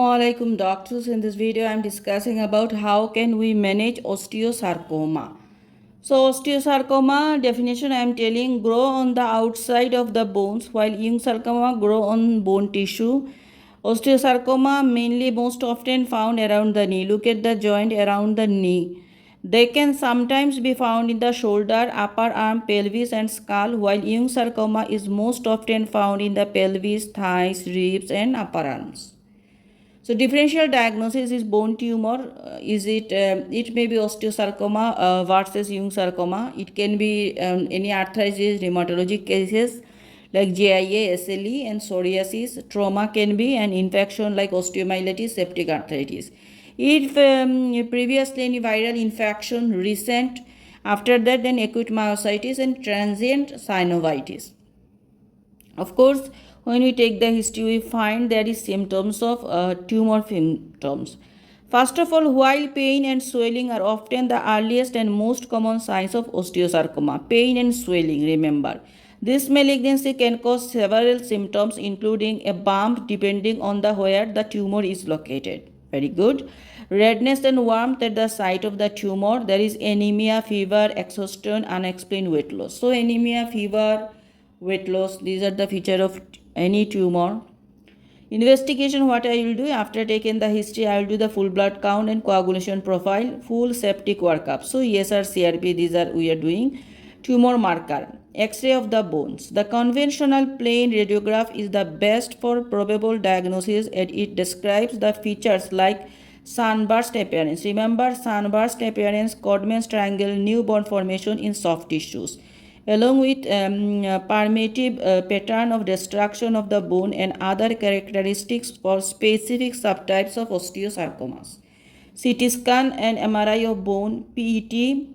Assalamualaikum doctors. In this video I am discussing about how can we manage osteosarcoma. So osteosarcoma definition I am telling grow on the outside of the bones while young sarcoma grow on bone tissue. Osteosarcoma mainly most often found around the knee. Look at the joint around the knee. They can sometimes be found in the shoulder, upper arm, pelvis and skull, while young sarcoma is most often found in the pelvis, thighs, ribs and upper arms. So differential diagnosis is bone tumor. It may be osteosarcoma versus Ewing sarcoma. It can be any arthritis, rheumatologic cases like GIA, SLE, and psoriasis. Trauma can be an infection like osteomyelitis, septic arthritis. If previously any viral infection, recent, after that then acute myositis and transient synovitis. Of course, when we take the history, we find there is symptoms of tumor symptoms. First of all, while pain and swelling are often the earliest and most common signs of osteosarcoma. Pain and swelling, remember. This malignancy can cause several symptoms including a bump depending on the where the tumor is located. Very good. Redness and warmth at the site of the tumor. There is anemia, fever, exhaustion, unexplained weight loss. So anemia, fever, weight loss, these are the feature of any tumor. Investigation, what I will do after taking the history, I will do the full blood count and coagulation profile, full septic workup. So ESR, CRP, these are we are doing. Tumor marker, X-ray of the bones. The conventional plain radiograph is the best for probable diagnosis and it describes the features like sunburst appearance. Remember sunburst appearance, Codman's triangle, new bone formation in soft tissues, along with permeative pattern of destruction of the bone and other characteristics for specific subtypes of osteosarcomas. CT scan and MRI of bone, PET,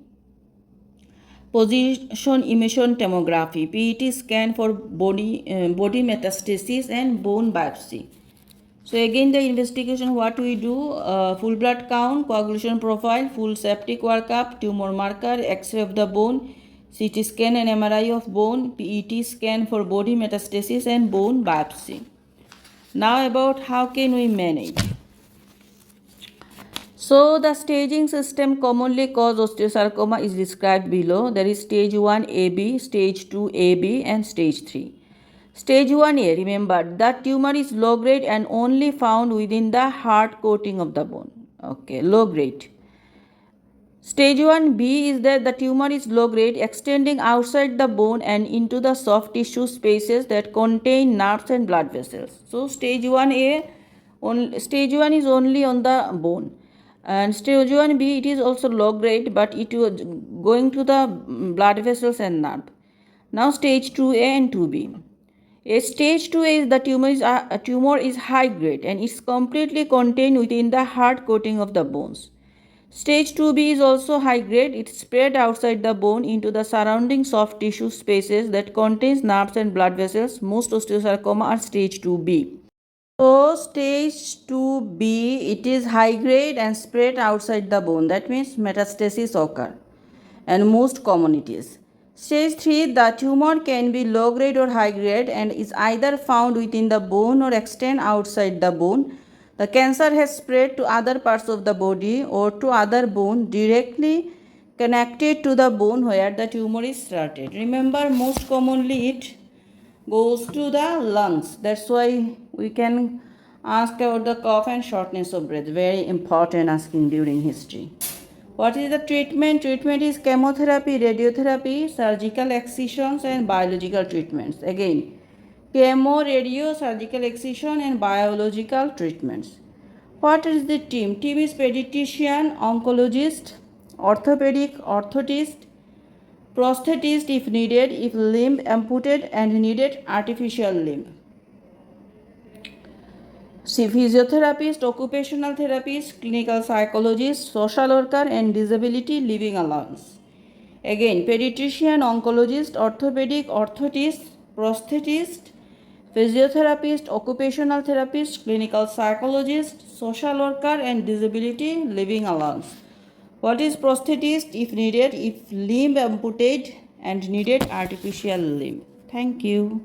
position emission tomography, PET scan for body metastasis and bone biopsy. So again the investigation, what we do, full blood count, coagulation profile, full septic workup, tumor marker, X-ray of the bone, CT scan and MRI of bone, PET scan for body metastasis and bone biopsy. Now about how can we manage. So the staging system commonly caused osteosarcoma is described below. There is stage 1 AB, stage 2 AB and stage 3. Stage 1A, remember, the tumor is low grade and only found within the hard coating of the bone. Okay, low grade. Stage 1B is that the tumor is low grade, extending outside the bone and into the soft tissue spaces that contain nerves and blood vessels. So stage 1A, stage 1 is only on the bone. And stage 1B, it is also low grade, but it was going to the blood vessels and nerve. Now stage 2A and 2B. A stage 2A is the tumor is high grade and is completely contained within the hard coating of the bones. Stage 2B is also high grade. It spread outside the bone into the surrounding soft tissue spaces that contains nerves and blood vessels. Most osteosarcoma are stage 2B. So stage 2B, it is high grade and spread outside the bone. That means metastasis occur. And most common it is. Stage 3, the tumor can be low grade or high grade and is either found within the bone or extend outside the bone. The cancer has spread to other parts of the body or to other bone directly connected to the bone where the tumor is started. Remember, most commonly it goes to the lungs. That's why we can ask about the cough and shortness of breath. Very important asking during history. What is the treatment? Treatment is chemotherapy, radiotherapy, surgical excisions and biological treatments. Again, chemo, radio, surgical excision and biological treatments. What is the team? Team is pediatrician, oncologist, orthopedic, orthotist, prosthetist if needed, if limb amputated and needed artificial limb. Physiotherapist, occupational therapist, clinical psychologist, social worker and disability living allowance. Again, pediatrician, oncologist, orthopedic, orthotist, prosthetist, physiotherapist, occupational therapist, clinical psychologist, social worker and disability living allowance. What is prosthetist? If needed, if limb amputated and needed artificial limb. Thank you.